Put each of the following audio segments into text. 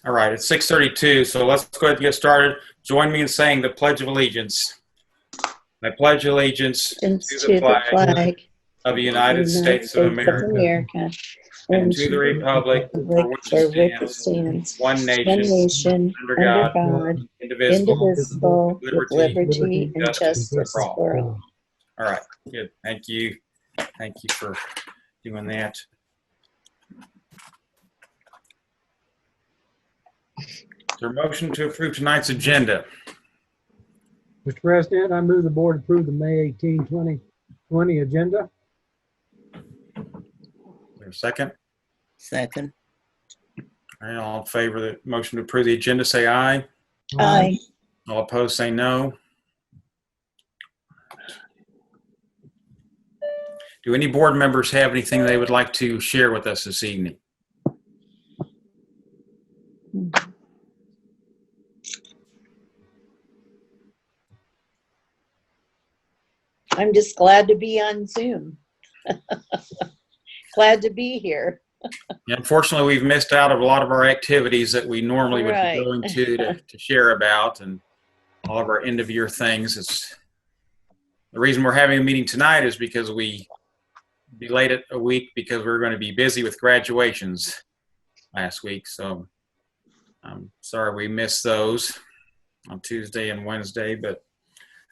All right, it's 6:32, so let's go ahead and get started. Join me in saying the Pledge of Allegiance. I pledge allegiance to the flag of the United States of America and to the republic for which it stands, one nation, under God, indivisible, with liberty and justice for all. All right, good. Thank you. Thank you for doing that. Is there a motion to approve tonight's agenda? Mr. President, I move the board approve the May 18, 2020 agenda. Is there a second? Second. All right, all in favor of the motion to approve the agenda, say aye. Aye. All opposed, say no. Do any board members have anything they would like to share with us this evening? I'm just glad to be on Zoom. Glad to be here. Yeah, unfortunately, we've missed out of a lot of our activities that we normally would be going to share about, and all of our end of year things. The reason we're having a meeting tonight is because we delayed it a week because we were going to be busy with graduations last week. So I'm sorry we missed those on Tuesday and Wednesday, but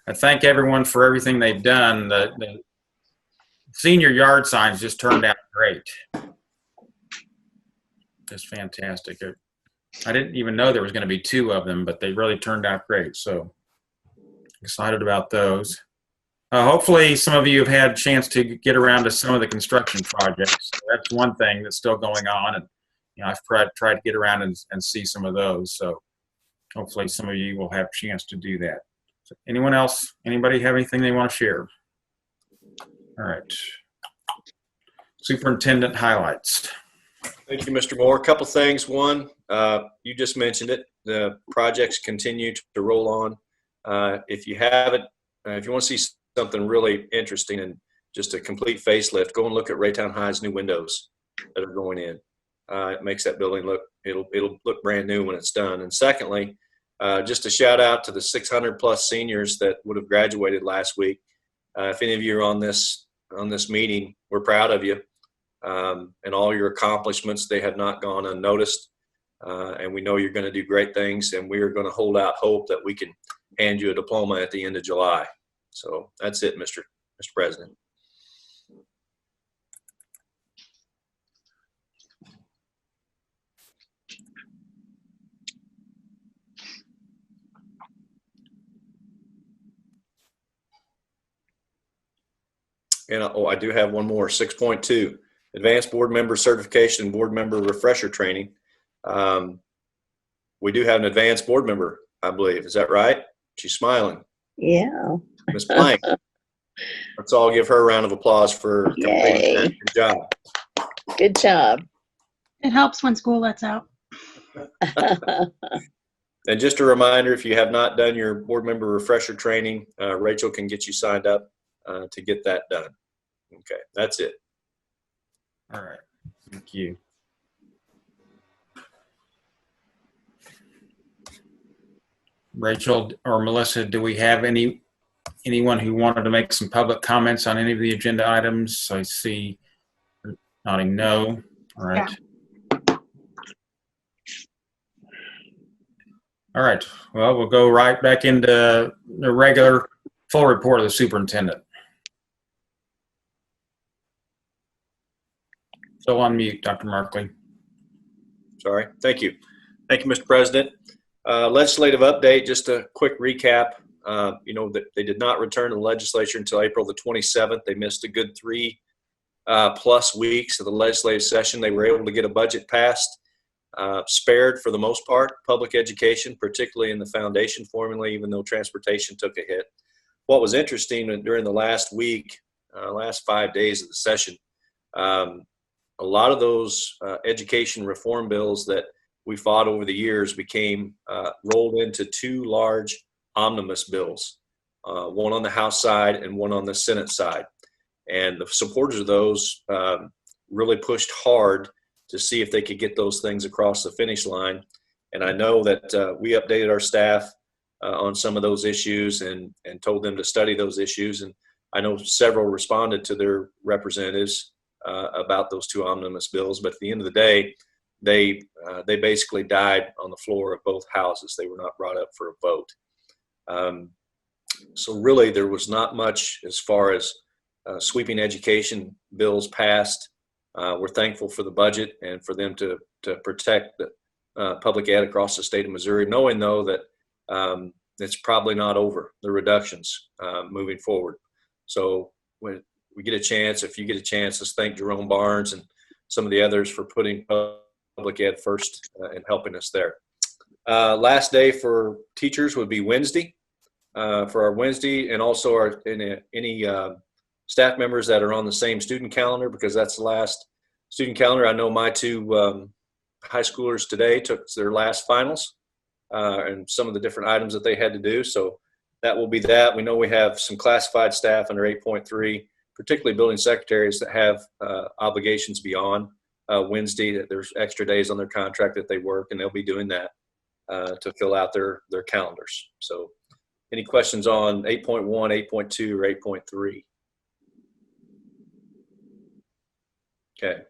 I thank everyone for everything they've done. The senior yard signs just turned out great. Just fantastic. I didn't even know there was going to be two of them, but they really turned out great. So excited about those. Hopefully some of you have had a chance to get around to some of the construction projects. So that's one thing that's still going on. And I've tried to get around and see some of those. So hopefully some of you will have a chance to do that. So anyone else? Anybody have anything they want to share? All right. Superintendent highlights. Thank you, Mr. Moore. A couple things. One, you just mentioned it. The projects continue to roll on. If you haven't, if you want to see something really interesting and just a complete facelift, go and look at Raytown High's new windows that are going in. It makes that building look, it'll look brand new when it's done. And secondly, just a shout out to the 600 plus seniors that would have graduated last week. If any of you are on this meeting, we're proud of you. And all your accomplishments, they have not gone unnoticed. And we know you're going to do great things, and we are going to hold out hope that we can hand you a diploma at the end of July. So that's it, Mr. President. And I do have one more, 6.2. Advanced Board Member Certification and Board Member Refresher Training. We do have an advanced board member, I believe. Is that right? She's smiling. Yeah. Ms. Blank. Let's all give her a round of applause for completing her good job. Good job. It helps when school lets out. And just a reminder, if you have not done your board member refresher training, Rachel can get you signed up to get that done. Okay, that's it. All right, thank you. Rachel or Melissa, do we have anyone who wanted to make some public comments on any of the agenda items? I see nodding no. All right. Yeah. All right, well, we'll go right back into the regular full report of the superintendent. So on mute, Dr. Markley. Sorry. Thank you. Thank you, Mr. President. Legislative update, just a quick recap. You know, that they did not return to the legislature until April the 27th. They missed a good 3+ weeks of the legislative session. They were able to get a budget passed, spared for the most part, public education, particularly in the foundation formula, even though transportation took a hit. What was interesting during the last week, last 5 days of the session, a lot of those education reform bills that we fought over the years became rolled into 2 large omnibus bills, one on the House side and one on the Senate side. And the supporters of those really pushed hard to see if they could get those things across the finish line. And I know that we updated our staff on some of those issues and told them to study those issues. And I know several responded to their representatives about those two omnibus bills. But at the end of the day, they basically died on the floor of both houses. They were not brought up for a vote. So really, there was not much as far as sweeping education bills passed. We're thankful for the budget and for them to protect the public ed across the state of Missouri, knowing though that it's probably not over, the reductions moving forward. So when we get a chance, if you get a chance, let's thank Jerome Barnes and some of the others for putting public ed first and helping us there. Last day for teachers would be Wednesday. For our Wednesday, and also any staff members that are on the same student calendar, because that's the last student calendar. I know my two high schoolers today took their last finals and some of the different items that they had to do. So that will be that. We know we have some classified staff under 8.3, particularly building secretaries that have obligations beyond Wednesday. There's extra days on their contract that they work, and they'll be doing that to fill out their calendars. So any questions on 8.1, 8.2, or 8.3? Okay.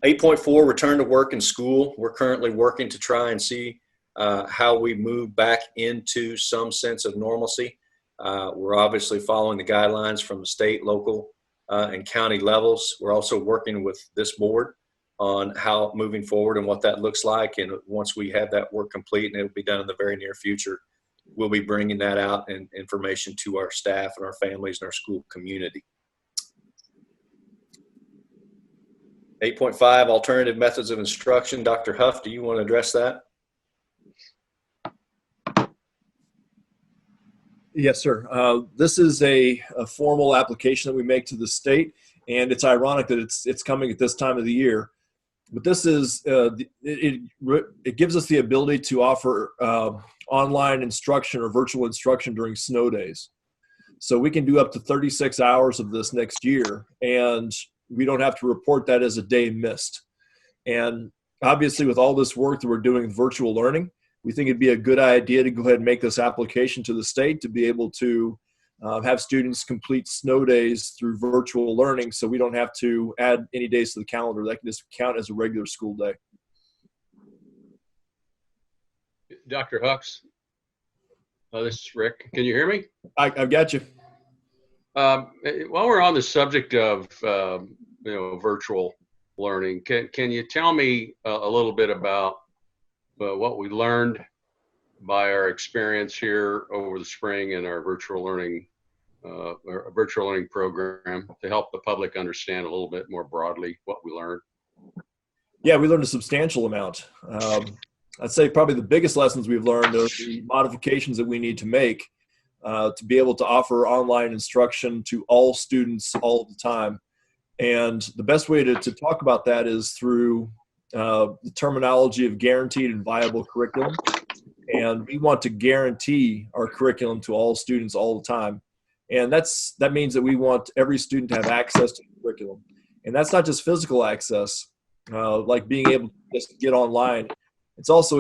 8.4, return to work in school. We're currently working to try and see how we move back into some sense of normalcy. We're obviously following the guidelines from the state, local, and county levels. We're also working with this board on how moving forward and what that looks like. And once we have that work complete, and it will be done in the very near future, we'll be bringing that out and information to our staff and our families and our school community. 8.5, alternative methods of instruction. Dr. Huff, do you want to address that? Yes, sir. This is a formal application that we make to the state, and it's ironic that it's coming at this time of the year. But this is it gives us the ability to offer online instruction or virtual instruction during snow days. So we can do up to 36 hours of this next year, and we don't have to report that as a day missed. And obviously, with all this work that we're doing with virtual learning, we think it'd be a good idea to go ahead and make this application to the state to be able to have students complete snow days through virtual learning, so we don't have to add any days to the calendar. That can just count as a regular school day. Dr. Hux, this is Rick. Can you hear me? I've got you. While we're on the subject of virtual learning, can you tell me a little bit about what we learned by our experience here over the spring in our virtual learning program to help the public understand a little bit more broadly what we learned? Yeah, we learned a substantial amount. I'd say probably the biggest lessons we've learned are the modifications that we need to make to be able to offer online instruction to all students all the time. And the best way to talk about that is through the terminology of guaranteed and viable curriculum. And we want to guarantee our curriculum to all students all the time. And that means that we want every student to have access to the curriculum. And that's not just physical access, like being able to just get online. It's also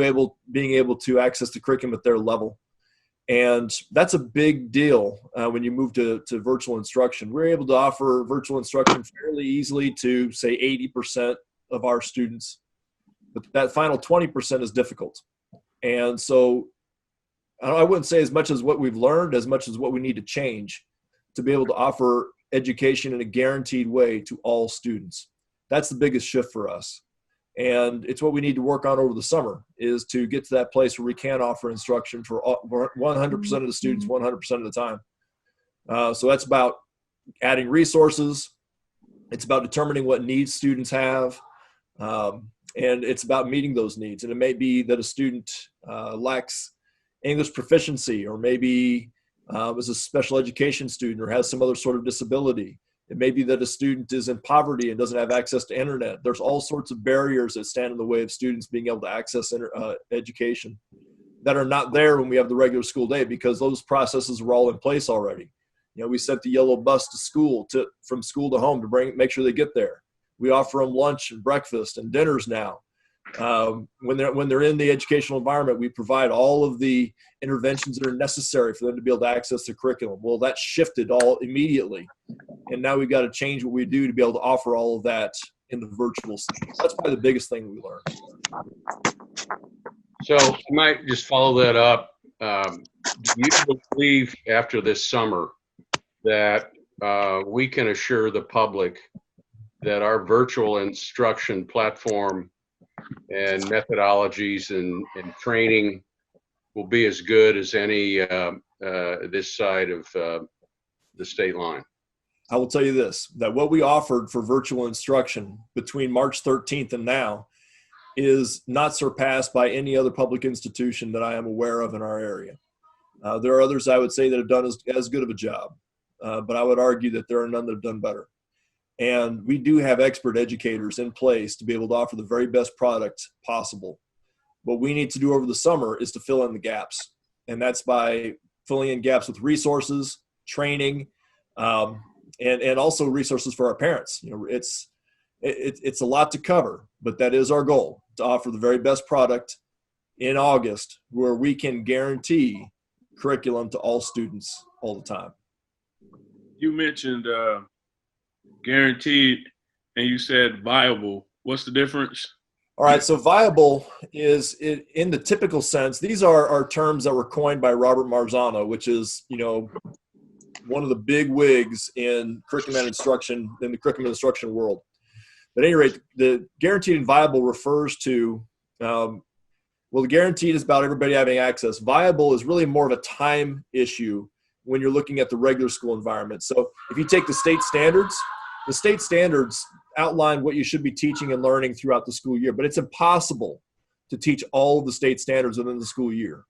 being able to access the curriculum at their level. And that's a big deal when you move to virtual instruction. We're able to offer virtual instruction fairly easily to, say, 80% of our students. But that final 20% is difficult. And so I wouldn't say as much as what we've learned, as much as what we need to change to be able to offer education in a guaranteed way to all students. That's the biggest shift for us. And it's what we need to work on over the summer, is to get to that place where we can offer instruction for 100% of the students 100% of the time. So that's about adding resources. It's about determining what needs students have. And it's about meeting those needs. And it may be that a student lacks English proficiency, or maybe is a special education student or has some other sort of disability. It may be that a student is in poverty and doesn't have access to internet. There's all sorts of barriers that stand in the way of students being able to access education that are not there when we have the regular school day, because those processes were all in place already. You know, we sent the yellow bus to school, from school to home, to make sure they get there. We offer them lunch and breakfast and dinners now. When they're in the educational environment, we provide all of the interventions that are necessary for them to be able to access the curriculum. Well, that shifted all immediately, and now we've got to change what we do to be able to offer all of that in the virtual setting. That's probably the biggest thing we learned. So I might just follow that up. Do you believe after this summer that we can assure the public that our virtual instruction platform and methodologies and training will be as good as any this side of the state line? I will tell you this, that what we offered for virtual instruction between March 13th and now is not surpassed by any other public institution that I am aware of in our area. There are others I would say that have done as good of a job, but I would argue that there are none that have done better. And we do have expert educators in place to be able to offer the very best product possible. What we need to do over the summer is to fill in the gaps. And that's by filling in gaps with resources, training, and also resources for our parents. You know, it's a lot to cover, but that is our goal, to offer the very best product in August where we can guarantee curriculum to all students all the time. You mentioned guaranteed and you said viable. What's the difference? All right, so viable is, in the typical sense, these are terms that were coined by Robert Marzano, which is, you know, one of the big wigs in curriculum and instruction, in the curriculum and instruction world. But at any rate, the guaranteed and viable refers to, well, the guaranteed is about everybody having access. Viable is really more of a time issue when you're looking at the regular school environment. So if you take the state standards outline what you should be teaching and learning throughout the school year, but it's impossible to teach all of the state standards within the school year.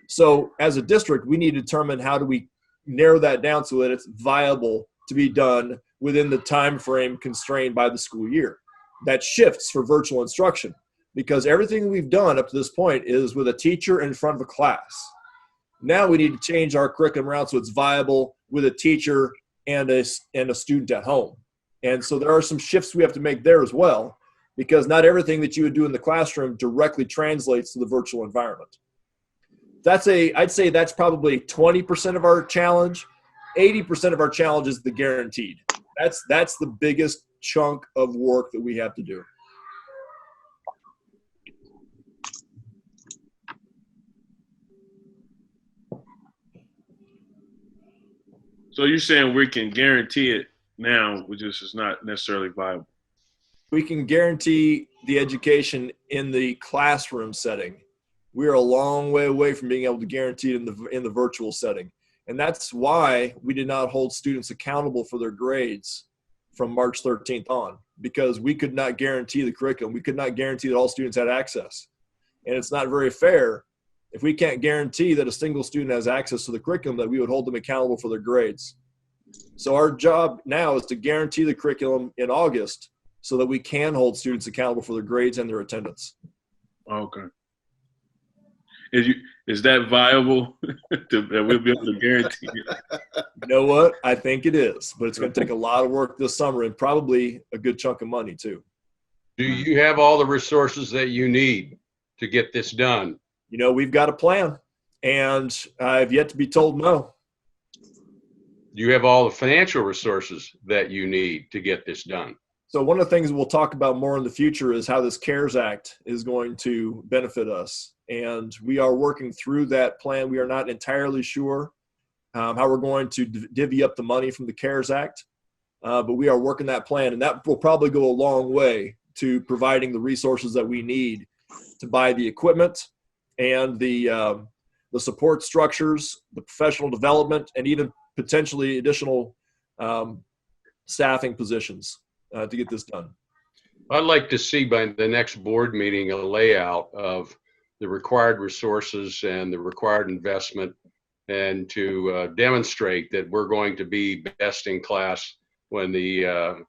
So as a district, we need to determine how do we narrow that down so that it's viable to be done within the time frame constrained by the school year. That shifts for virtual instruction because everything we've done up to this point is with a teacher in front of a class. Now we need to change our curriculum around so it's viable with a teacher and a student at home. And so there are some shifts we have to make there as well, because not everything that you would do in the classroom directly translates to the virtual environment. I'd say that's probably 20% of our challenge. 80% of our challenge is the guaranteed. That's the biggest chunk of work that we have to do. So you're saying we can guarantee it now, which is not necessarily viable. We can guarantee the education in the classroom setting. We are a long way away from being able to guarantee it in the virtual setting. And that's why we did not hold students accountable for their grades from March 13th on, because we could not guarantee the curriculum. We could not guarantee that all students had access. And it's not very fair if we can't guarantee that a single student has access to the curriculum, that we would hold them accountable for their grades. So our job now is to guarantee the curriculum in August so that we can hold students accountable for their grades and their attendance. Okay. Is that viable that we'll be able to guarantee it? You know what? I think it is, but it's going to take a lot of work this summer and probably a good chunk of money too. Do you have all the resources that you need to get this done? You know, we've got a plan, and I've yet to be told no. Do you have all the financial resources that you need to get this done? So one of the things we'll talk about more in the future is how this CARES Act is going to benefit us. And we are working through that plan. We are not entirely sure how we're going to divvy up the money from the CARES Act, but we are working that plan. And that will probably go a long way to providing the resources that we need to buy the equipment and the support structures, the professional development, and even potentially additional staffing positions to get this done. I'd like to see by the next board meeting a layout of the required resources and the required investment, and to demonstrate that we're going to be best in class when the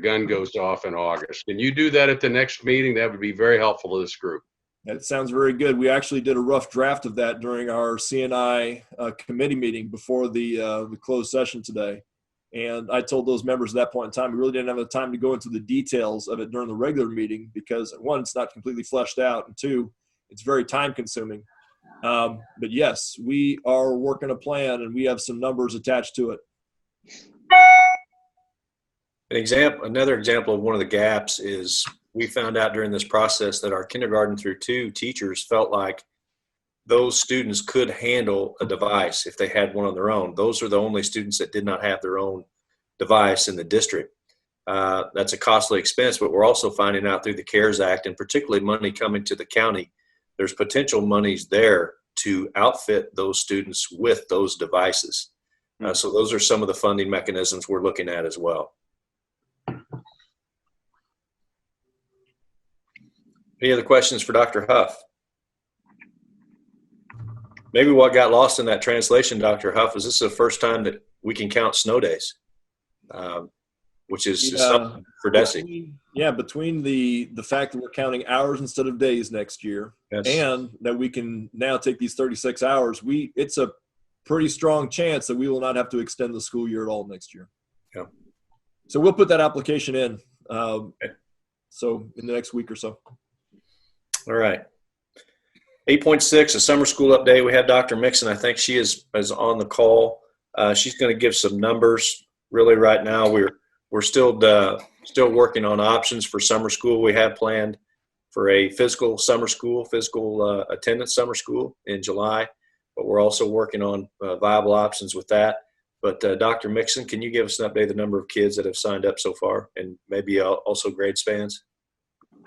gun goes off in August. Can you do that at the next meeting? That would be very helpful to this group. That sounds very good. We actually did a rough draft of that during our CNI committee meeting before the closed session today. And I told those members at that point in time, we really didn't have the time to go into the details of it during the regular meeting because, one, it's not completely fleshed out, and two, it's very time consuming. But yes, we are working a plan and we have some numbers attached to it. Another example of one of the gaps is we found out during this process that our kindergarten through 2 teachers felt like those students could handle a device if they had one on their own. Those are the only students that did not have their own device in the district. That's a costly expense, but we're also finding out through the CARES Act, and particularly money coming to the county, there's potential monies there to outfit those students with those devices. So those are some of the funding mechanisms we're looking at as well. Any other questions for Dr. Huff? Maybe what got lost in that translation, Dr. Huff, is this is the first time that we can count snow days, which is something for DESE. Yeah, between the fact that we're counting hours instead of days next year, Yes. and that we can now take these 36 hours, it's a pretty strong chance that we will not have to extend the school year at all next year. Yeah. So we'll put that application in. So in the next week or so. All right. 8.6, a summer school update. We have Dr. Mixon. I think she is on the call. She's going to give some numbers. Really, right now we're still working on options for summer school. We have planned for a physical attendance summer school in July, but we're also working on viable options with that. But Dr. Mixon, can you give us an update of the number of kids that have signed up so far, and maybe also grade spans?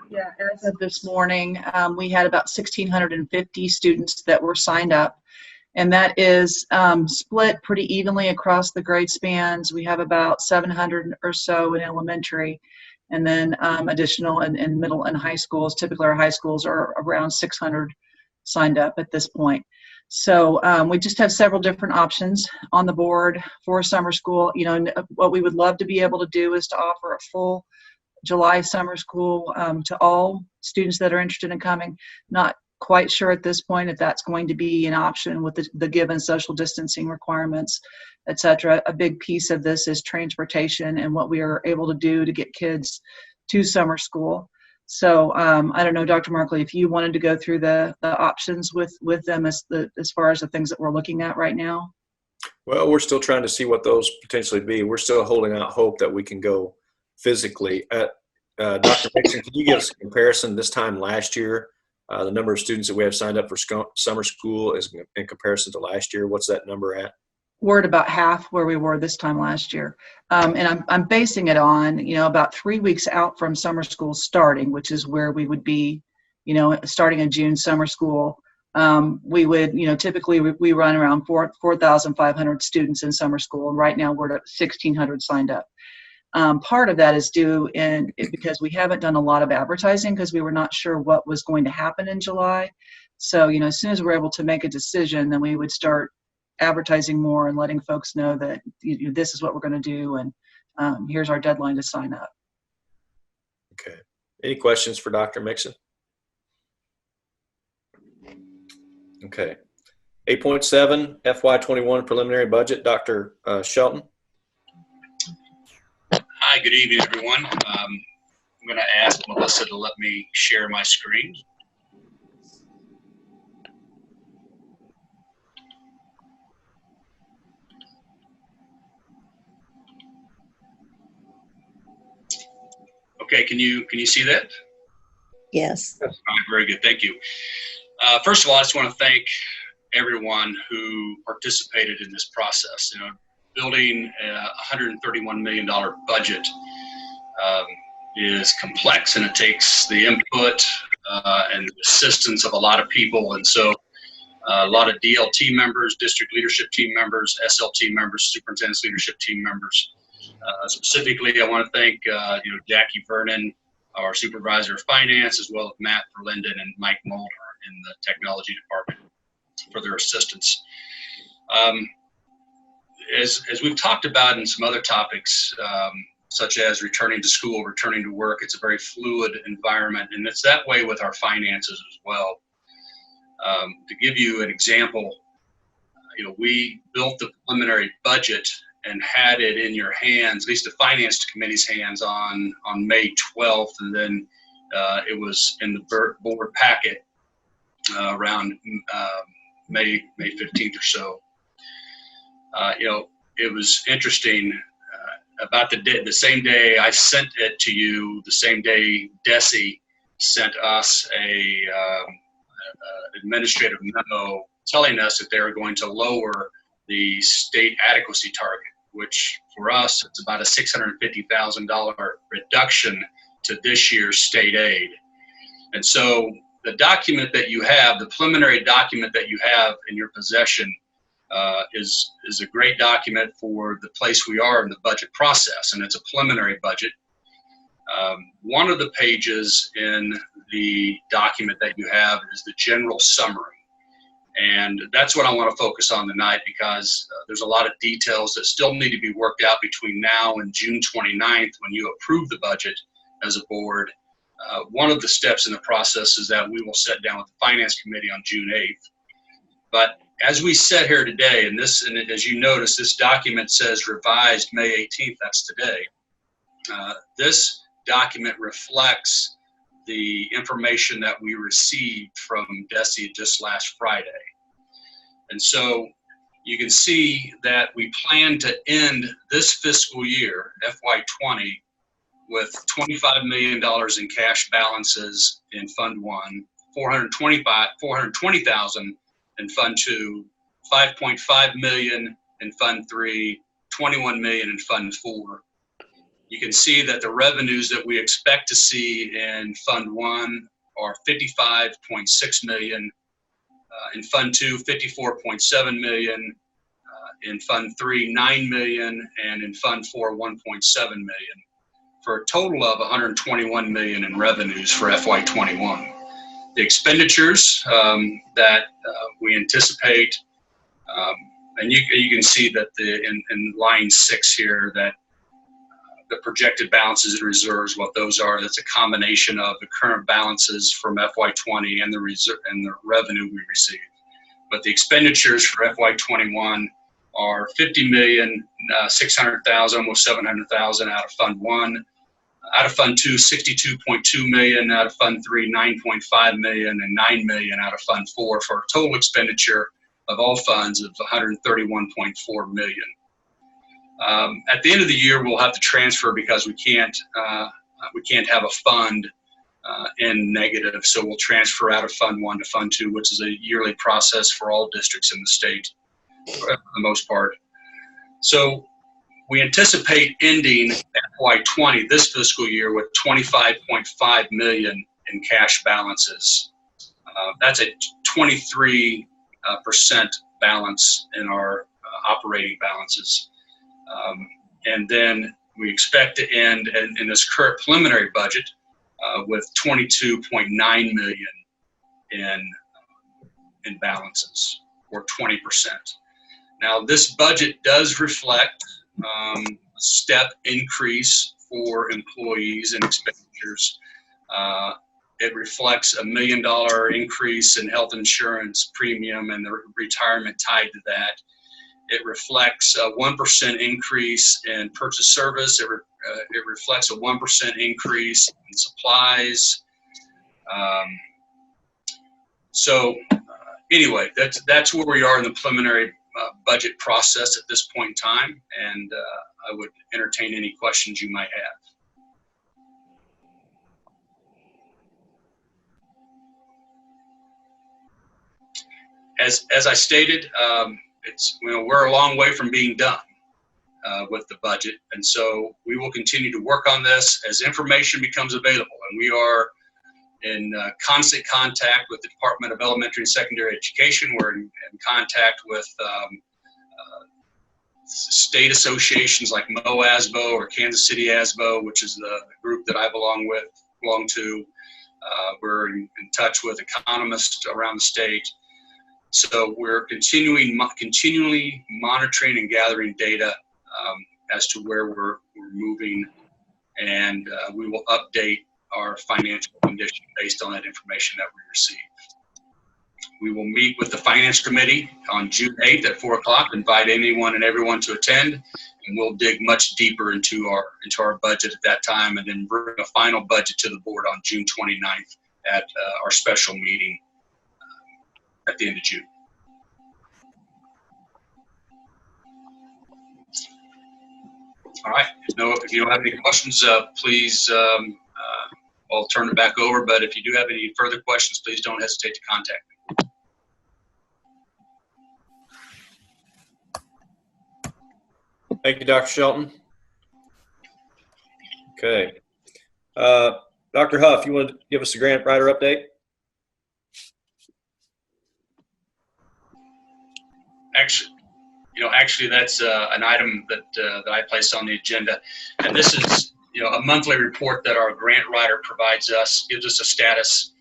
Yeah, as of this morning, we had about 1,650 students that were signed up, and that is split pretty evenly across the grade spans. We have about 700 or so in elementary, and then additional in middle and high schools. Typically, our high schools are around 600 signed up at this point. So we just have several different options on the board for summer school. You know, what we would love to be able to do is to offer a full July summer school to all students that are interested in coming. Not quite sure at this point if that's going to be an option with the given social distancing requirements, et cetera. A big piece of this is transportation and what we are able to do to get kids to summer school. So I don't know, Dr. Markley, if you wanted to go through the options with them as far as the things that we're looking at right now. Well, we're still trying to see what those potentially be. We're still holding out hope that we can go physically. Dr. Mixon, can you give us a comparison this time last year? The number of students that we have signed up for summer school is in comparison to last year. What's that number at? We're at about half where we were this time last year. And I'm basing it on, you know, about 3 weeks out from summer school starting, which is where we would be, you know, starting in June summer school. We would, you know, typically we run around 4,500 students in summer school. And right now we're at 1,600 signed up. Part of that is due because we haven't done a lot of advertising because we were not sure what was going to happen in July. So, you know, as soon as we're able to make a decision, then we would start advertising more and letting folks know that this is what we're going to do, and here's our deadline to sign up. Okay. Any questions for Dr. Mixon? Okay. 8.7, FY21 preliminary budget. Dr. Shelton. Hi, good evening, everyone. I'm going to ask Melissa to let me share my screen. Okay, can you see that? Yes. All right, very good, thank you. First of all, I just want to thank everyone who participated in this process. You know, building a $131 million budget is complex, and it takes the input and assistance of a lot of people. And so a lot of DLT members, district leadership team members, SLT members, superintendent's leadership team members. Specifically, I want to thank Jackie Vernon, our supervisor of finance, as well as Matt Verlinden and Mike Mulder in the technology department for their assistance. As we've talked about in some other topics, such as returning to school, returning to work, it's a very fluid environment, and it's that way with our finances as well. To give you an example, we built the preliminary budget and had it in your hands, at least the Finance Committee's hands, on May 12th, and then it was in the board packet around May 15th or so. It was interesting. About the same day I sent it to you, the same day DESE sent us a administrative memo telling us that they were going to lower the state adequacy target, which for us, it's about a $650,000 reduction to this year's state aid. And so the document that you have, the preliminary document that you have in your possession, is a great document for the place we are in the budget process, and it's a preliminary budget. One of the pages in the document that you have is the general summary, and that's what I want to focus on tonight, because there's a lot of details that still need to be worked out between now and June 29th when you approve the budget as a board. One of the steps in the process is that we will sit down with the Finance Committee on June 8th. But as we sit here today, and as you notice, this document says revised May 18th, that's today. This document reflects the information that we received from DESE just last Friday. And so you can see that we plan to end this fiscal year, FY20, with $25 million in cash balances in Fund 1, $420,000 in Fund 2, $5.5 million in Fund 3, $21 million in Fund 4. You can see that the revenues that we expect to see in Fund 1 are $55.6 million, in Fund 2, $54.7 million, in Fund 3, $9 million, and in Fund 4, $1.7 million, for a total of $121 million in revenues for FY21. The expenditures that we anticipate, and you can see that in line 6 here, that the projected balances and reserves, what those are, that's a combination of the current balances from FY20 and the revenue we receive. But the expenditures for FY21 are $50,600,000, almost $700,000 out of Fund 1. Out of Fund 2, $62.2 million. Out of Fund 3, $9.5 million, and $9 million out of Fund 4, for a total expenditure of all funds of $131.4 million. At the end of the year, we'll have to transfer because we can't have a fund in negative. So we'll transfer out of Fund 1 to Fund 2, which is a yearly process for all districts in the state, for the most part. So we anticipate ending FY20 this fiscal year with $25.5 million in cash balances. That's a 23% balance in our operating balances. And then we expect to end in this current preliminary budget with $22.9 million in balances, or 20%. Now, this budget does reflect a step increase for employees and expenditures. It reflects $1 million increase in health insurance premium and the retirement tied to that. It reflects a 1% increase in purchase service. It reflects a 1% increase in supplies. Anyway, that's where we are in the preliminary budget process at this point in time, and I would entertain any questions you might have. As I stated, we're a long way from being done with the budget, and so we will continue to work on this as information becomes available, and we are in constant contact with the Department of Elementary and Secondary Education. We're in contact with state associations like MOASBO or Kansas City ASBO, which is the group that I belong to. We're in touch with economists around the state. So we're continually monitoring and gathering data as to where we're moving, and we will update our financial condition based on that information that we receive. We will meet with the Finance Committee on June 8th at 4 o'clock. Invite anyone and everyone to attend, and we'll dig much deeper into our budget at that time, and then bring a final budget to the board on June 29th at our special meeting at the end of June. All right. If you don't have any questions, please, I'll turn it back over. But if you do have any further questions, please don't hesitate to contact me. Thank you, Dr. Shelton. Okay. Dr. Huff, you want to give us a grant writer update? Actually, that's an item that I placed on the agenda, and this is a monthly report that our grant writer provides us, gives us a status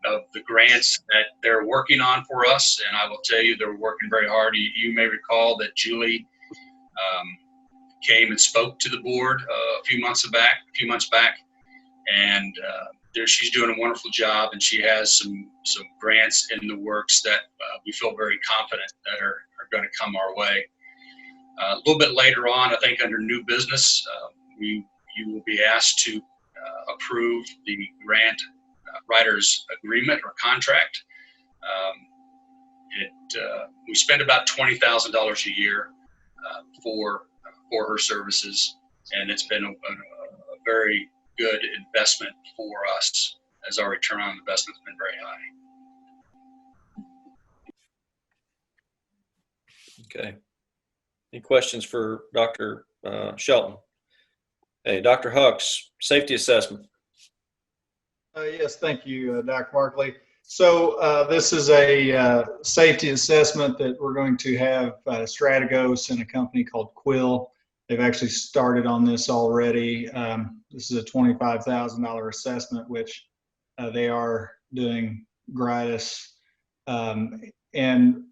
of the grants that they're working on for us, and I will tell you they're working very hard. You may recall that Julie came and spoke to the board a few months back, and she's doing a wonderful job, and she has some grants in the works that we feel very confident that are going to come our way. A little bit later on, I think under new business, you will be asked to approve the grant writer's agreement or contract. We spend about $20,000 a year for her services, and it's been a very good investment for us, as our return on investment has been very high. Okay. Any questions for Dr. Shelton? Hey, Dr. Hucks, safety assessment. Yes, thank you, Dr. Markley. So this is a safety assessment that we're going to have Strategos and a company called Quill. They've actually started on this already. This is a $25,000 assessment, which they are doing gratis. And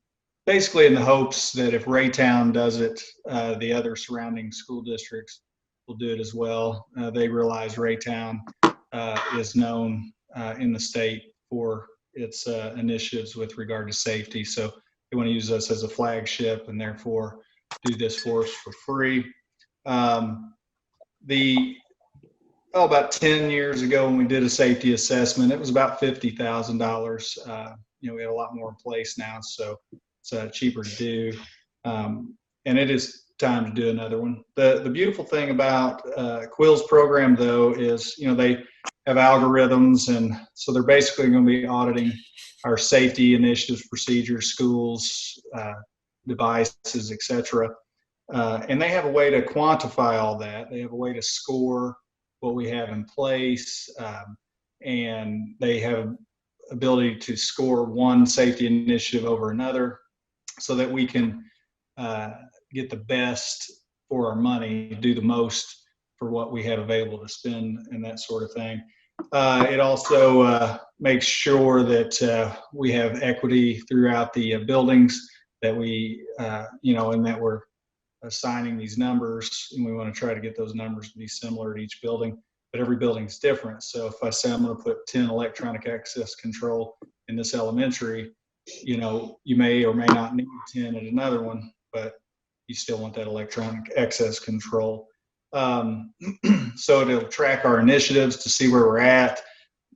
basically in the hopes that if Raytown does it, the other surrounding school districts will do it as well. They realize Raytown is known in the state for its initiatives with regard to safety. So they want to use us as a flagship and therefore do this for us for free. About 10 years ago when we did a safety assessment, it was about $50,000. We have a lot more in place now, so it's cheaper to do. And it is time to do another one. The beautiful thing about Quill's program, though, is they have algorithms, and so they're basically going to be auditing our safety initiatives, procedures, schools, devices, etc. And they have a way to quantify all that. They have a way to score what we have in place, and they have ability to score one safety initiative over another so that we can get the best for our money, do the most for what we have available to spend, and that sort of thing. It also makes sure that we have equity throughout the buildings, that we, and that we're assigning these numbers, and we want to try to get those numbers to be similar at each building, but every building is different. So if I say I'm going to put 10 electronic access control in this elementary, you may or may not need 10 at another one, but you still want that electronic access control. So it'll track our initiatives to see where we're at.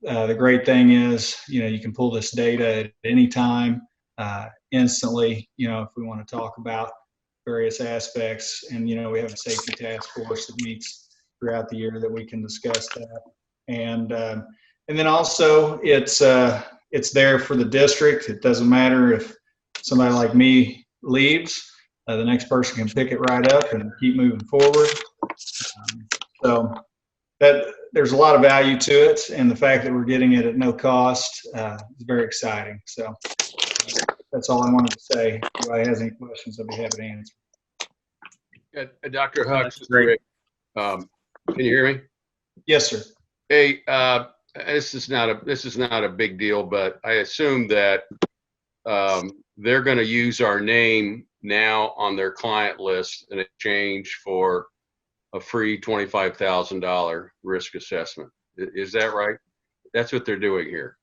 The great thing is, you can pull this data at any time, instantly, if we want to talk about various aspects. And, we have a safety task force that meets throughout the year that we can discuss that. And then also it's there for the district. It doesn't matter if somebody like me leaves, the next person can pick it right up and keep moving forward. So that there's a lot of value to it, and the fact that we're getting it at no cost is very exciting. So that's all I wanted to say. If anybody has any questions, I'll be happy to answer. Dr. Hucks, great. Can you hear me? Yes, sir. Hey, this is not a big deal, but I assume that they're going to use our name now on their client list in exchange for a free $25,000 risk assessment. Is that right? That's what they're doing here.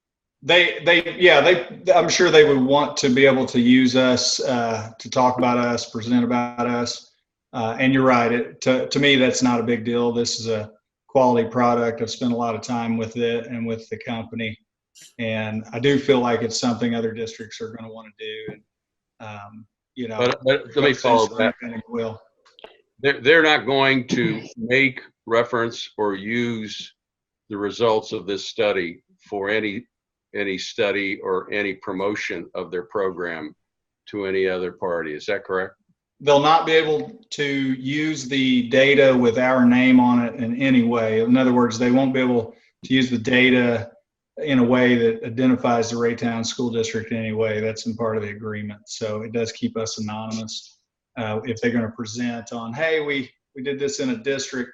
I'm sure they would want to be able to use us, to talk about us, present about us. And you're right. To me, that's not a big deal. This is a quality product. I've spent a lot of time with it and with the company. And I do feel like it's something other districts are going to want to do. And, But let me follow that. Will. They're not going to make reference or use the results of this study for any study or any promotion of their program to any other party. Is that correct? They'll not be able to use the data with our name on it in any way. In other words, they won't be able to use the data in a way that identifies the Raytown School District in any way. That's in part of the agreement. So it does keep us anonymous. If they're going to present on, hey, we did this in a district,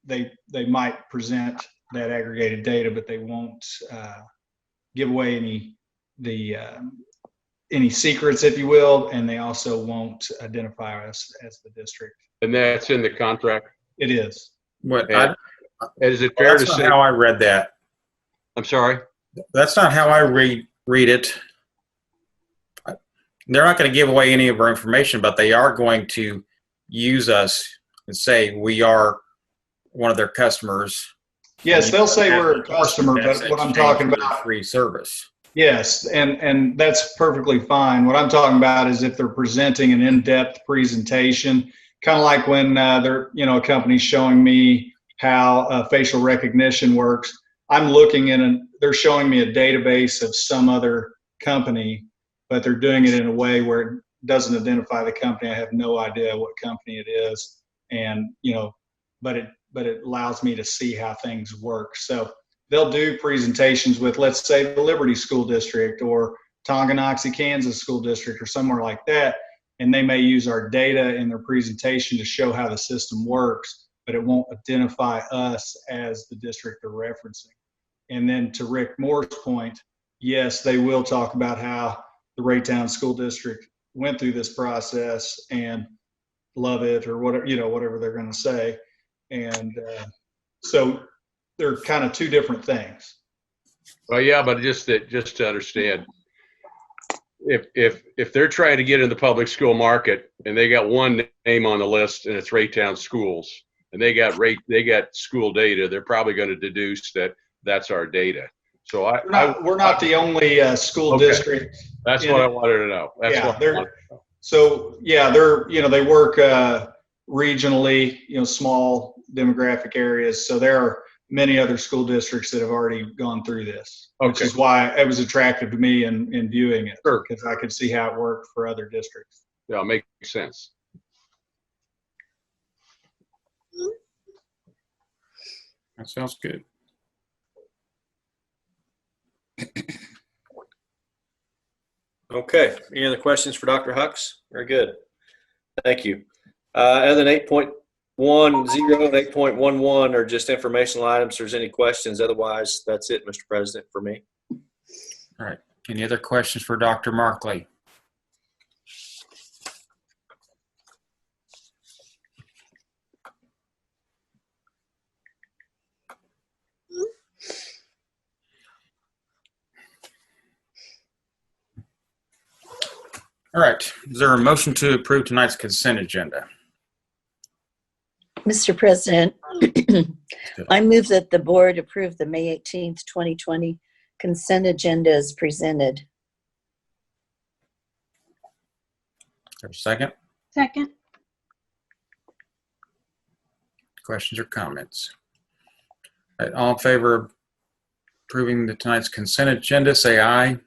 they might present that aggregated data, but they won't give away any secrets, if you will, and they also won't identify us as the district. And that's in the contract? It is. What? Is it fair to say? That's not how I read that. I'm sorry? That's not how I read it. They're not going to give away any of our information, but they are going to use us and say we are one of their customers. Yes, they'll say we're a customer, but what I'm talking about, free service. Yes, and that's perfectly fine. What I'm talking about is if they're presenting an in-depth presentation, kind of like when a company's showing me how facial recognition works. I'm looking they're showing me a database of some other company, but they're doing it in a way where it doesn't identify the company. I have no idea what company it is, and but it allows me to see how things work. So they'll do presentations with, let's say, the Liberty School District or Tonganoxie, Kansas School District or somewhere like that, and they may use our data in their presentation to show how the system works, but it won't identify us as the district they're referencing. And then to Rick Moore's point, yes, they will talk about how the Raytown School District went through this process and love it or whatever they're going to say. And so they're kind of two different things. Well, yeah, but just to understand, if they're trying to get in the public school market and they got one name on the list and it's Raytown Schools and they got school data, they're probably going to deduce that that's our data. So we're not the only school district. That's what I wanted to know. So yeah, they work regionally, small demographic areas. So there are many other school districts that have already gone through this, which is why it was attractive to me in viewing it, because I could see how it worked for other districts. Yeah, it makes sense. That sounds good. Okay. Any other questions for Dr. Hux? Very good. Thank you. Other than 8.10 and 8.11 are just informational items. If there's any questions, otherwise that's it, Mr. President, for me. All right. Any other questions for Dr. Markley? All right. Is there a motion to approve tonight's consent agenda? Mr. President, I move that the board approve the May 18th, 2020 consent agenda as presented. Is there a second? Second. Questions or comments? All right, all in favor of approving tonight's consent agenda, say aye.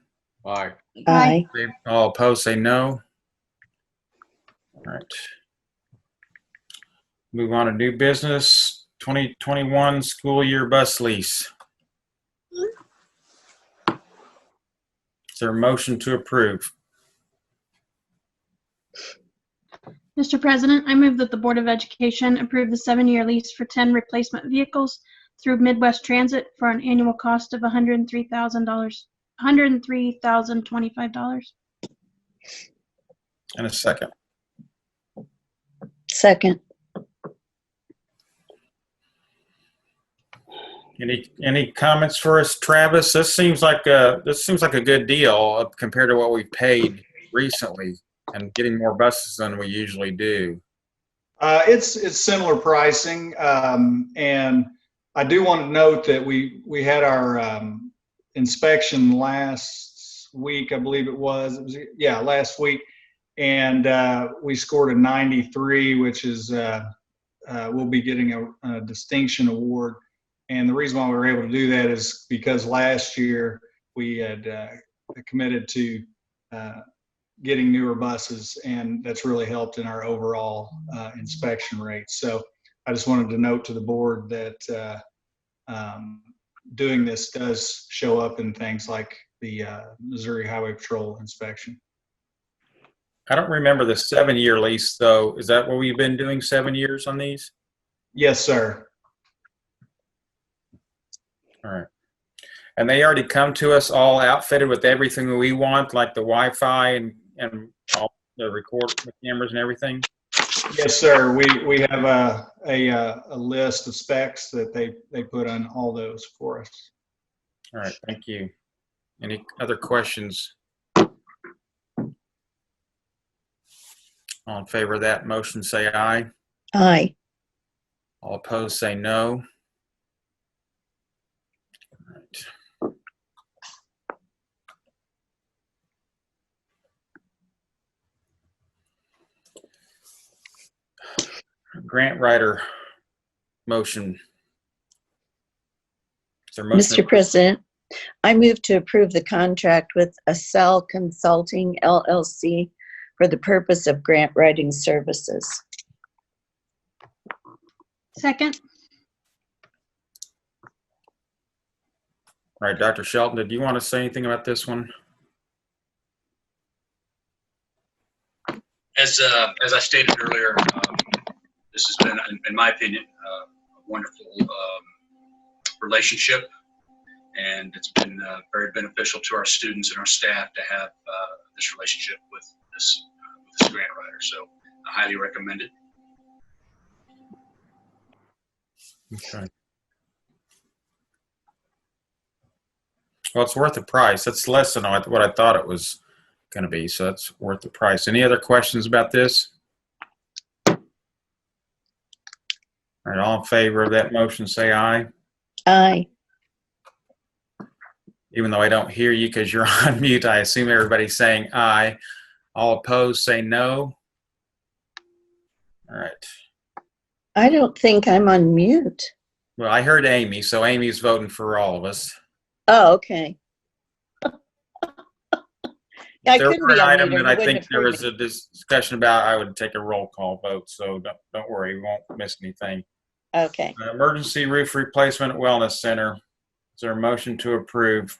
Aye. Aye. All opposed, say no. All right. Move on to new business, 2021 school year bus lease. Is there a motion to approve? Mr. President, I move that the Board of Education approve the 7-year lease for 10 replacement vehicles through Midwest Transit for an annual cost of $103,025. And a second. Second. Any comments for us, Travis? This seems like a good deal compared to what we've paid recently, and getting more buses than we usually do. It's similar pricing, and I do want to note that we had our inspection last week, I believe it was last week, and we scored a 93, which is we'll be getting a distinction award. And the reason why we were able to do that is because last year we had committed to getting newer buses, and that's really helped in our overall inspection rate. So I just wanted to note to the board that doing this does show up in things like the Missouri Highway Patrol inspection. I don't remember the 7-year lease, though. Is that what we've been doing, 7 years on these? Yes, sir. All right. And they already come to us all outfitted with everything we want, like the Wi-Fi and all the cameras and everything? Yes, sir. We have a list of specs that they put on all those for us. All right, thank you. Any other questions? All in favor of that motion, say aye. Aye. All opposed, say no. All right. Grant writer motion. Is there a motion? Mr. President, I move to approve the contract with Accel Consulting LLC for the purpose of grant writing services. Second. All right, Dr. Shelton, did you want to say anything about this one? As I stated earlier, this has been, in my opinion, a wonderful relationship, and it's been very beneficial to our students and our staff to have this relationship with this grant writer. So I highly recommend it. Okay. Well, it's worth the price. That's less than what I thought it was going to be, so that's worth the price. Any other questions about this? All right, all in favor of that motion, say aye. Aye. Even though I don't hear you because you're on mute, I assume everybody's saying aye. All opposed, say no. All right. I don't think I'm on mute. Well, I heard Amy, so Amy's voting for all of us. Oh, okay. If there were an item that I think there was a discussion about, I would take a roll call vote, so don't worry, we won't miss anything. Okay. Emergency roof replacement wellness center. Is there a motion to approve?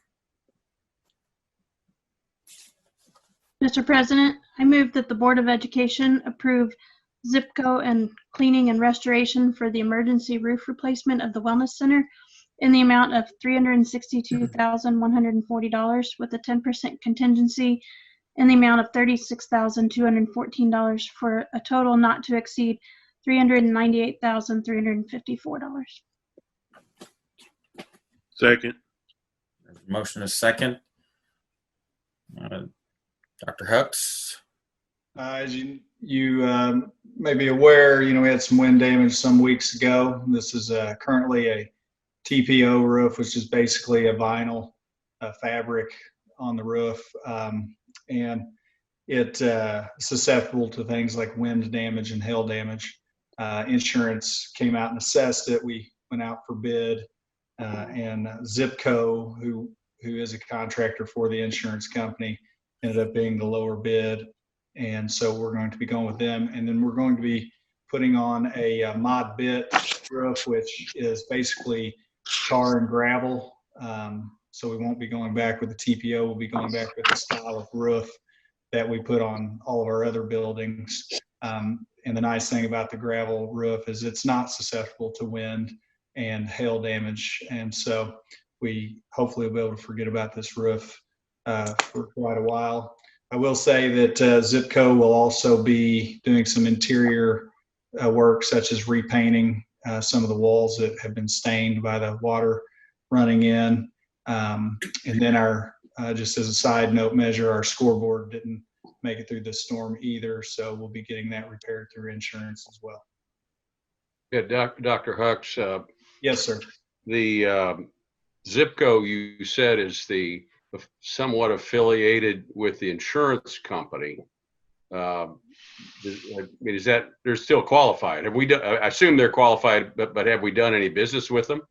Mr. President, I move that the Board of Education approve ZIPCO and cleaning and restoration for the emergency roof replacement of the Wellness Center in the amount of $362,140 with a 10% contingency in the amount of $36,214 for a total not to exceed $398,354. Second. Motion is second. Dr. Hucks. As you may be aware, we had some wind damage some weeks ago. This is currently a TPO roof, which is basically a vinyl fabric on the roof, and it's susceptible to things like wind damage and hail damage. Insurance came out and assessed it. We went out for bid, and ZIPCO, who is a contractor for the insurance company, ended up being the lower bid. And so we're going to be going with them. And then we're going to be putting on a mod bit roof, which is basically tar and gravel. So we won't be going back with the TPO. We'll be going back with the style of roof that we put on all of our other buildings. And the nice thing about the gravel roof is it's not susceptible to wind and hail damage. And so we hopefully will be able to forget about this roof for quite a while. I will say that ZIPCO will also be doing some interior work, such as repainting some of the walls that have been stained by the water running in. And then just as a side note measure, our scoreboard didn't make it through the storm either. So we'll be getting that repaired through insurance as well. Yeah, Dr. Hux, Yes, sir. the Zipco you said is somewhat affiliated with the insurance company. I mean, they're still qualified? Have we done? I assume they're qualified, but have we done any business with them?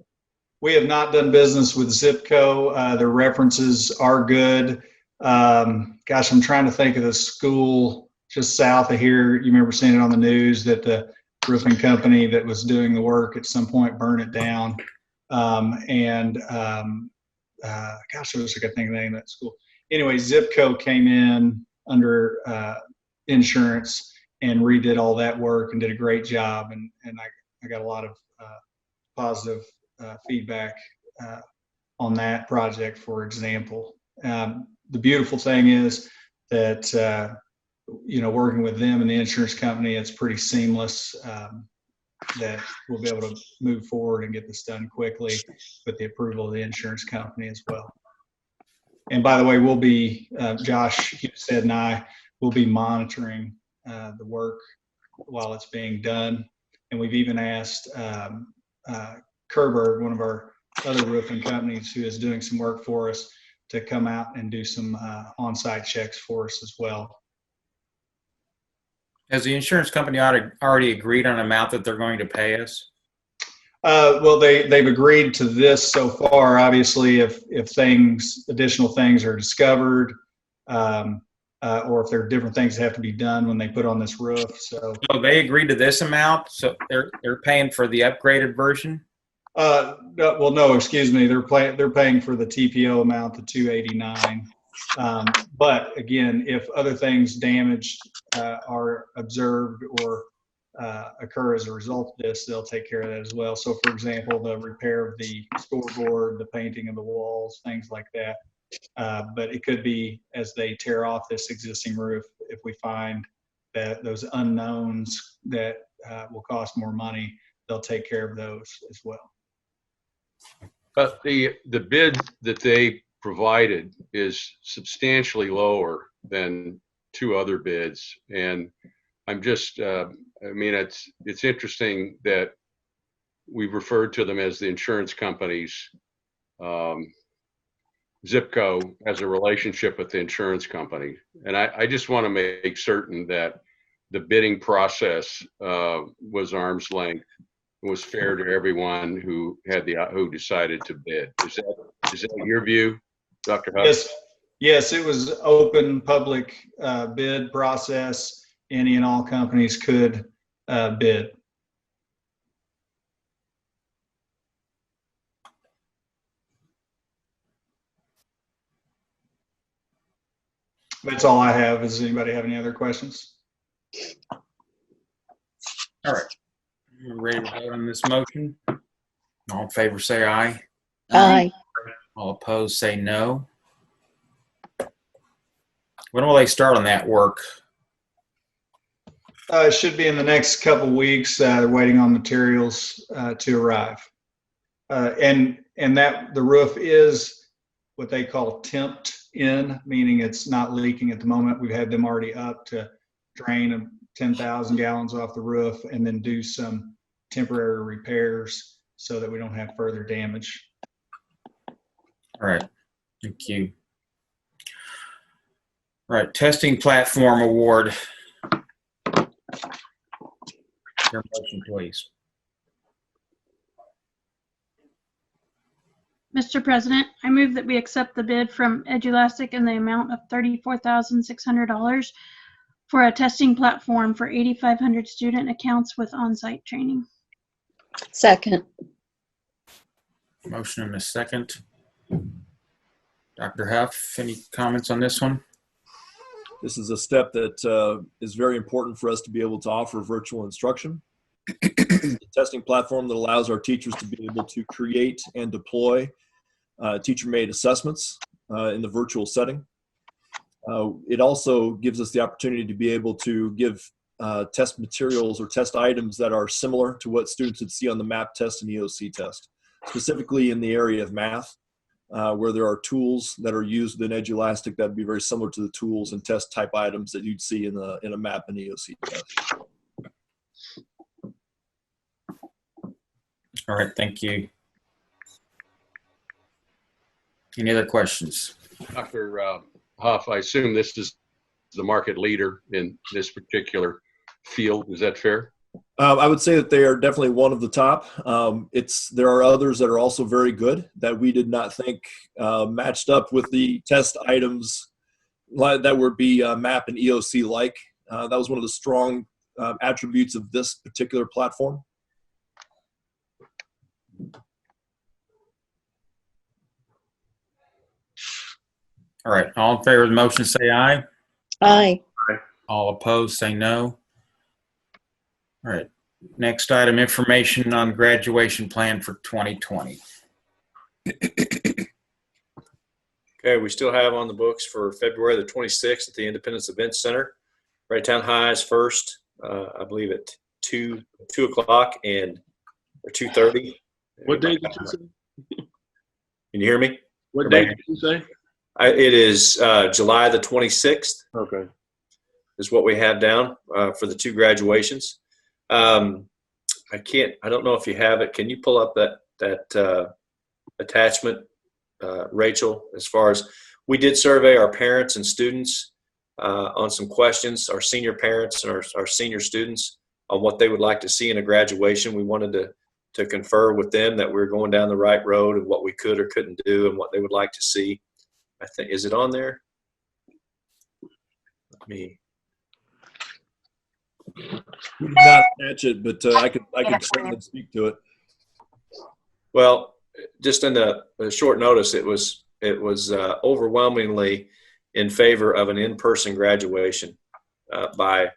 We have not done business with Zipco. Their references are good. Gosh, I'm trying to think of the school just south of here. You remember seeing it on the news that the roofing company that was doing the work at some point burned it down. Gosh, I wish I could think of the name of that school. Anyway, Zipco came in under insurance and redid all that work and did a great job. And I got a lot of positive feedback on that project, for example. The beautiful thing is that, working with them and the insurance company, it's pretty seamless, that we'll be able to move forward and get this done quickly with the approval of the insurance company as well. And by the way, we'll be, Josh Husted and I will be monitoring the work while it's being done. And we've even asked Kerberg, one of our other roofing companies who is doing some work for us, to come out and do some on-site checks for us as well. Has the insurance company already agreed on an amount that they're going to pay us? Well, they've agreed to this so far. Obviously, if additional things are discovered, or if there are different things that have to be done when they put on this roof. So they agreed to this amount, so they're paying for the upgraded version? Well, no, excuse me. They're paying for the TPO amount, the $289. But again, if other things damaged are observed or occur as a result of this, they'll take care of that as well. So, for example, the repair of the scoreboard, the painting of the walls, things like that. But it could be as they tear off this existing roof, if we find that those unknowns that will cost more money, they'll take care of those as well. But the bid that they provided is substantially lower than two other bids, and I'm just it's interesting that we've referred to them as the insurance companies. Zipco has a relationship with the insurance company, and I just want to make certain that the bidding process was arm's length, was fair to everyone who decided to bid. Is that your view, Dr. Huff? Yes, it was open public bid process. Any and all companies could bid. That's all I have. Does anybody have any other questions? All right. We're ready to vote on this motion. All in favor, say aye. Aye. All opposed, say no. When will they start on that work? It should be in the next couple weeks. They're waiting on materials to arrive. And that the roof is what they call temped in, meaning it's not leaking at the moment. We've had them already up to drain 10,000 gallons off the roof and then do some temporary repairs so that we don't have further damage. All right. Thank you. All right. Testing platform award. Your motion, please. Mr. President, I move that we accept the bid from Edulastic in the amount of $34,600 for a testing platform for 8,500 student accounts with on-site training. Second. Motion and a second. Dr. Huff, any comments on this one? This is a step that is very important for us to be able to offer virtual instruction. The testing platform that allows our teachers to be able to create and deploy teacher-made assessments in the virtual setting. It also gives us the opportunity to be able to give test materials or test items that are similar to what students would see on the MAP test and EOC test. specifically in the area of math, where there are tools that are used in Edulastic that would be very similar to the tools and test type items that you'd see in a MAP and EOC test. All right, thank you. Any other questions? Dr. Huff, I assume this is the market leader in this particular field. Is that fair? I would say that they are definitely one of the top. There are others that are also very good that we did not think matched up with the test items that would be MAP and EOC like. That was one of the strong attributes of this particular platform. All right, all in favor of the motion say aye. Aye. All opposed say no. All right, next item, information on graduation plan for 2020. Okay, we still have on the books for February the 26th at the Independence Event Center. Town High is first, I believe at 2 o'clock or 2:30. What day did you say? Can you hear me? What day did you say? It is July the 26th. Okay. Is what we have down for the 2 graduations. I don't know if you have it. Can you pull up that attachment, Rachel, as far as we did survey our parents and students on some questions, our senior parents and our senior students on what they would like to see in a graduation. We wanted to confer with them that we're going down the right road and what we could or couldn't do and what they would like to see. I think, is it on there? Let me. We did not attach it, but I could certainly speak to it. Well, just in the short notice, it was overwhelmingly in favor of an in-person graduation by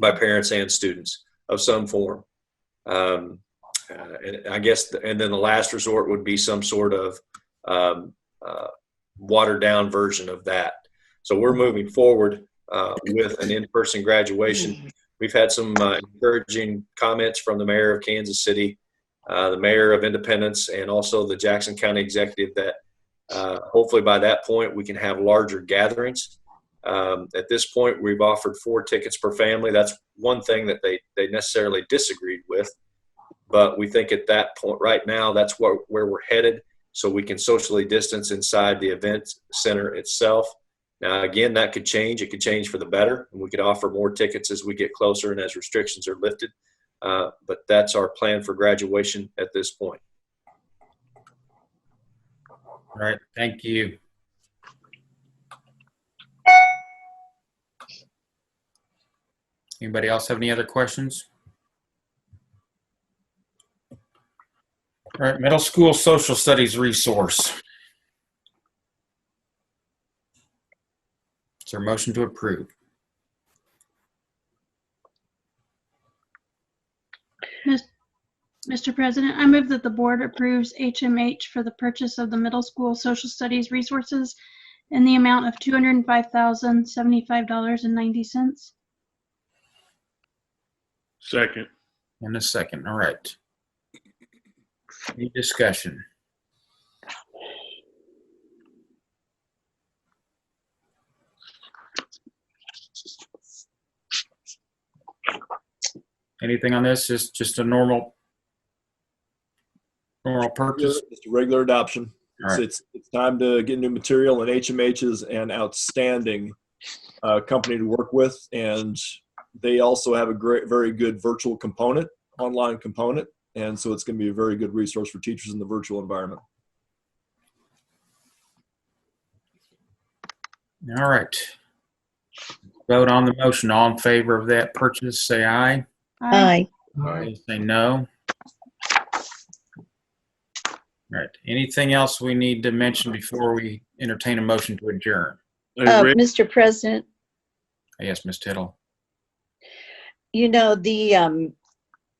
parents and students of some form. And I guess, and then the last resort would be some sort of watered down version of that. So we're moving forward with an in-person graduation. We've had some encouraging comments from the mayor of Kansas City, the mayor of Independence, and also the Jackson County executive that hopefully by that point we can have larger gatherings. At this point, we've offered 4 tickets per family. That's one thing that they necessarily disagreed with, but we think at that point right now, that's where we're headed, so we can socially distance inside the event center itself. Now, again, that could change. It could change for the better, and we could offer more tickets as we get closer and as restrictions are lifted. But that's our plan for graduation at this point. All right, thank you. Anybody else have any other questions? All right, middle school social studies resource. Is there a motion to approve? Mr. President, I move that the board approves HMH for the purchase of the middle school social studies resources in the amount of $205,075.90. Second. In a second. All right. Any discussion? Anything on this? Just a normal purchase? Just a regular adoption. Right. It's time to get new material, and HMH is an outstanding company to work with, and they also have a very good virtual component, online component, and so it's going to be a very good resource for teachers in the virtual environment. All right. Vote on the motion. All in favor of that purchase, say aye. Aye. Opposed, say no. All right. Anything else we need to mention before we entertain a motion to adjourn? Mr. President, Yes, Ms. Tittle. you know, the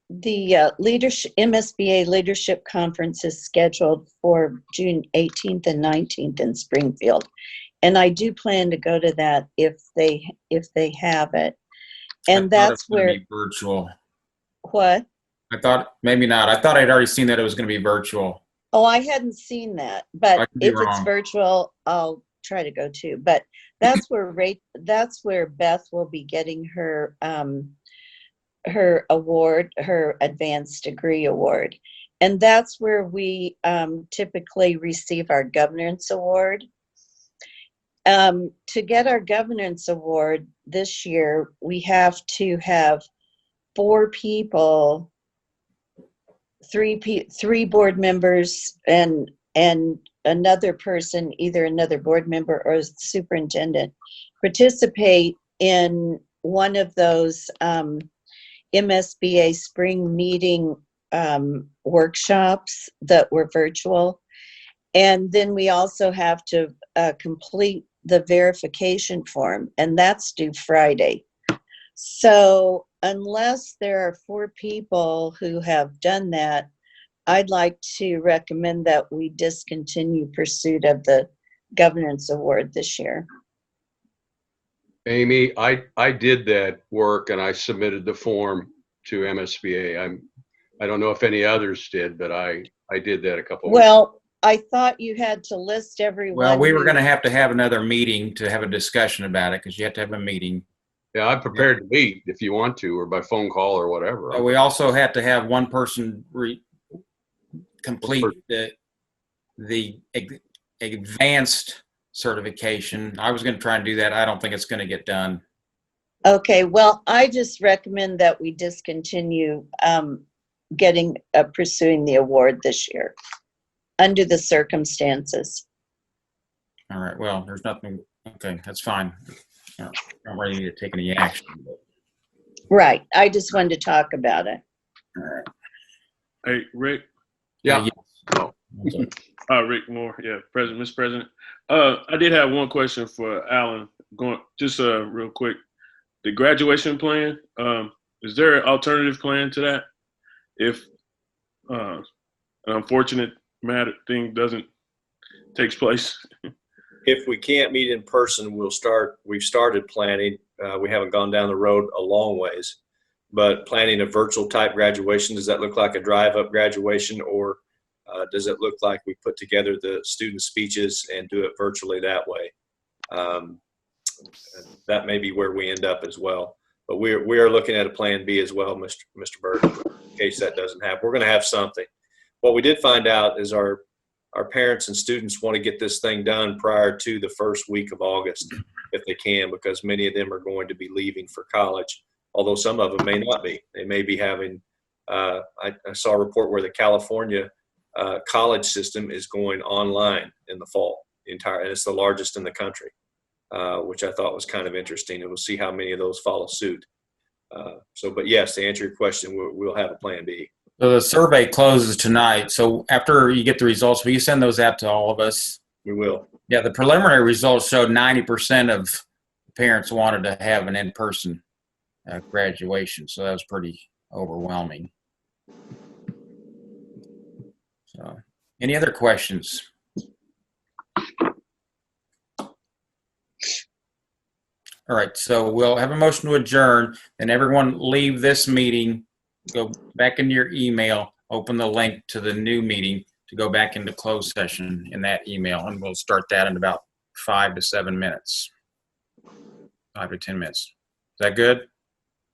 MSBA Leadership Conference is scheduled for June 18th and 19th in Springfield. And I do plan to go to that if they have it. And that's where virtual. What? I thought maybe not. I thought I'd already seen that it was going to be virtual. Oh, I hadn't seen that, I but could be if it's wrong. virtual, I'll try to go too. But that's where Beth will be getting her her award, her advanced degree award. And that's where we typically receive our governance award. To get our governance award this year, we have to have 4 people, 3 board members and another person, either another board member or superintendent, participate in one of those MSBA spring meeting workshops that were virtual. And then we also have to complete the verification form, and that's due Friday. So unless there are 4 people who have done that, I'd like to recommend that we discontinue pursuit of the governance award this year. Amy, I did that work and I submitted the form to MSBA. I don't know if any others did, but I did that a couple of weeks. Well, I thought you had to list everyone. Well, we were who- going to have another meeting to have a discussion about it because you have to have a meeting. Yeah, I'm prepared to meet if you want to, or by phone call or whatever. But we also had to have one person complete the advanced certification. I was going to try and do that. I don't think it's going to get done. Okay, well, I just recommend that we discontinue pursuing the award this year under the circumstances. All right. Well, there's nothing. Okay, that's fine. I'm not ready to take any action. But. Right. I just wanted to talk about it. All right. Hey, Rick. Yeah. Rick Moore. Yeah, Mr. President. I did have one question for Alan. Going just real quick. The graduation plan. Is there an alternative plan to that? If an unfortunate thing takes place. If we can't meet in person, we've started planning. We haven't gone down the road a long ways, but planning a virtual type graduation. Does that look like a drive-up graduation, or does it look like we put together the student speeches and do it virtually that way? That may be where we end up as well. But we are looking at a plan B as well, Mr. Bird, in case that doesn't happen. We're going to have something. What we did find out is our parents and students want to get this thing done prior to the first week of August, if they can, because many of them are going to be leaving for college, although some of them may not be. They may be having, I saw a report where the California college system is going online in the fall, and it's the largest in the country, which I thought was kind of interesting. And we'll see how many of those follow suit. But yes, to answer your question, we'll have a plan B. So the survey closes tonight. So after you get the results, will you send those out to all of us? We will. Yeah, the preliminary results showed 90% of parents wanted to have an in-person graduation. So that was pretty overwhelming. So, any other questions? All right, so we'll have a motion to adjourn, and everyone leave this meeting, go back into your email, open the link to the new meeting to go back into closed session in that email, and we'll start that in about 5 to 7 minutes, 5 to 10 minutes. Is that good?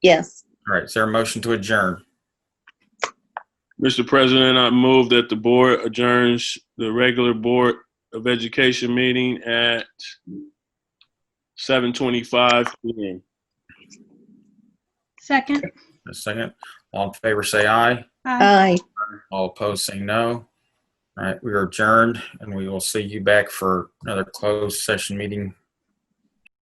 Yes. All right, is there a motion to adjourn? Mr. President, I move that the board adjourns the regular Board of Education meeting at 7:25 p.m. Second. A second. All in favor, say aye. Aye. All opposed, say no. All right, we are adjourned, and we will see you back for another closed session meeting